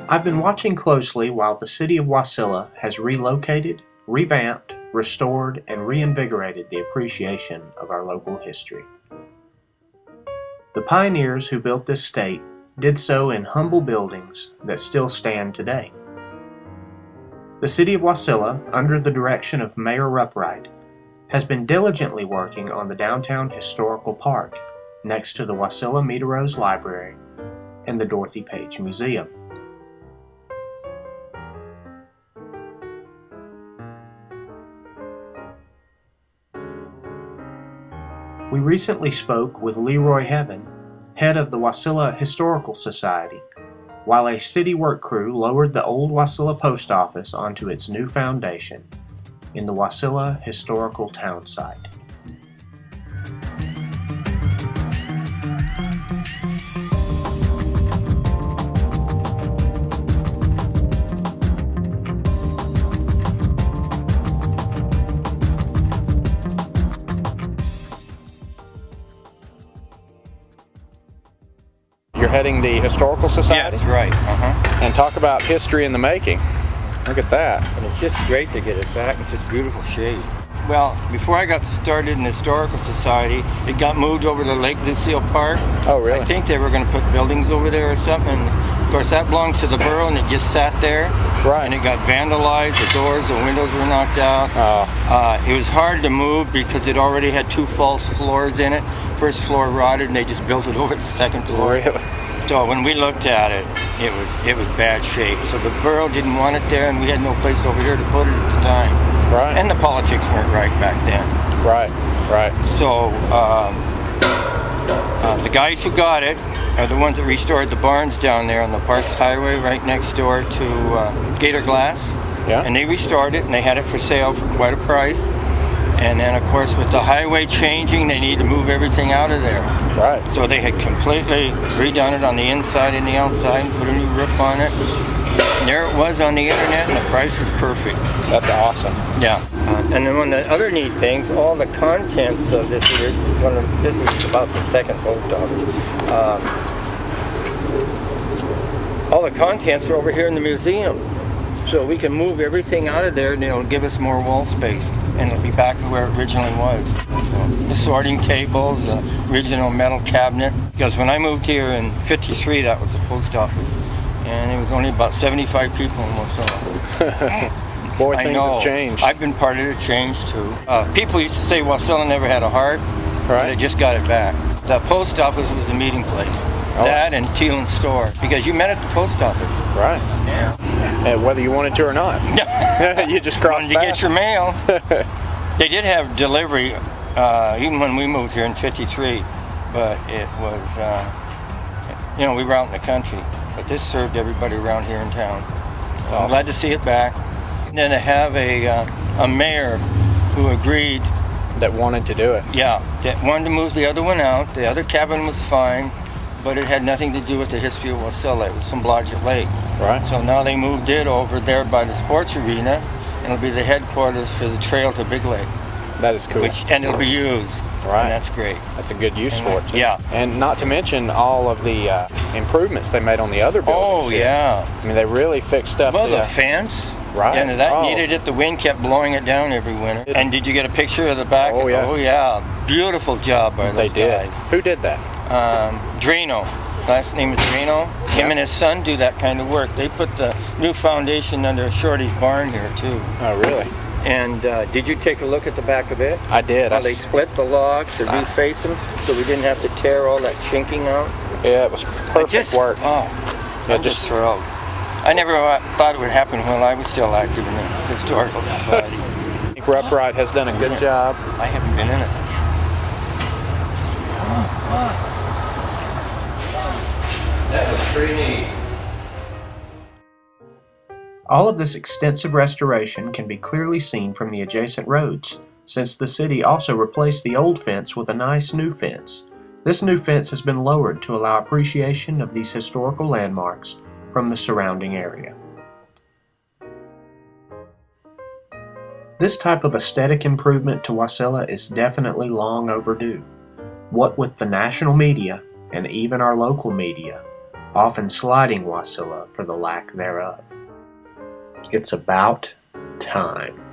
I've been watching closely while the City of Wasilla has relocated, revamped, restored, and reinvigorated the appreciation of our local history. The pioneers who built this state did so in humble buildings that still stand today. The City of Wasilla, under the direction of Mayor Rupright, has been diligently working on the downtown historical park next to the Wasilla Meta Rose Library and the Dorothy Page Museum. We recently spoke with LeRoi Heaven, head of the Wasilla Historical Society, while a city work crew lowered the old Wasilla Post Office onto its new foundation in the Wasilla Historical Town Site. You're heading the Historical Society? Yes, right. And talk about history in the making. Look at that. And it's just great to get it back in such beautiful shape. Well, before I got started in the Historical Society, it got moved over to Lake Lucille Park. Oh, really? I think they were going to put buildings over there or something. Of course, that belongs to the borough, and it just sat there. Right. And it got vandalized. The doors, the windows were knocked out. Oh. It was hard to move because it already had 2 false floors in it. First floor rotted, and they just built it over the second floor. Really? So when we looked at it, it was bad shape. So the borough didn't want it there, and we had no place over here to put it at the time. Right. And the politics weren't right back then. Right. Right. So the guys who got it are the ones that restored the barns down there on the Parks Highway, right next door to Gator Glass. Yeah. And they restored it, and they had it for sale for quite a price. And then, of course, with the highway changing, they need to move everything out of there. Right. So they had completely redone it on the inside and the outside, and put a new roof on it. And there it was on the internet, and the price was perfect. That's awesome. Yeah. And then one of the other neat things, all the contents of this, this is about the second post office. All the contents are over here in the museum. So we can move everything out of there, and it'll give us more wall space. And it'll be back to where it originally was. So the sorting table, the original metal cabinet. Because when I moved here in '53, that was the post office. And it was only about 75 people in Wasilla. Boy, things have changed. I've been part of the change too. People used to say Wasilla never had a heart. Right. They just got it back. The post office was the meeting place. Oh. That and Thielen's store. Because you met at the post office. Right. Yeah. Whether you wanted to or not. You just crossed Wanted to get your mail. They did have delivery, even when we moved here in '53, but it was, we were out in the country. But this served everybody around here in town. That's I'm awesome. glad to see it back. And then to have a mayor who agreed. That wanted to do it. Yeah, that wanted to move the other one out. The other cabin was fine, but it had nothing to do with the history of Wasilla. It was from Blodgett Lake. Right. So now they moved it over there by the sports arena, and it'll be the headquarters for the trail to Big Lake. That is cool. And it'll be used. Right. And that's great. That's a good use for it, too. Yeah. And not to mention all of the improvements they made on the other buildings. Oh, yeah. I mean, they really fixed up Well, the fence. Right. And that Oh. needed it. The wind kept blowing it down every winter. And did you get a picture of the back? Oh, yeah. Oh, yeah. Beautiful job by They those did. guys. Who did that? Drano. Last name is Drano. Him and his son do that kind of work. They put the new foundation under Shorty's barn here, too. Oh, really? And did you take a look at the back of it? I did. How they split the logs to reface them so we didn't have to tear all that chinking out? Yeah, it was perfect work. Oh, I'm just thrilled. I never thought it would happen when I was still active in the Historical Society. I think Rupright has done a good job. I haven't been in it. That was pretty neat. All of this extensive restoration can be clearly seen from the adjacent roads, since the city also replaced the old fence with a nice new fence. This new fence has been lowered to allow appreciation of these historical landmarks from the surrounding area. This type of aesthetic improvement to Wasilla is definitely long overdue. What with the national media and even our local media often slighting Wasilla for the lack thereof. It's about time.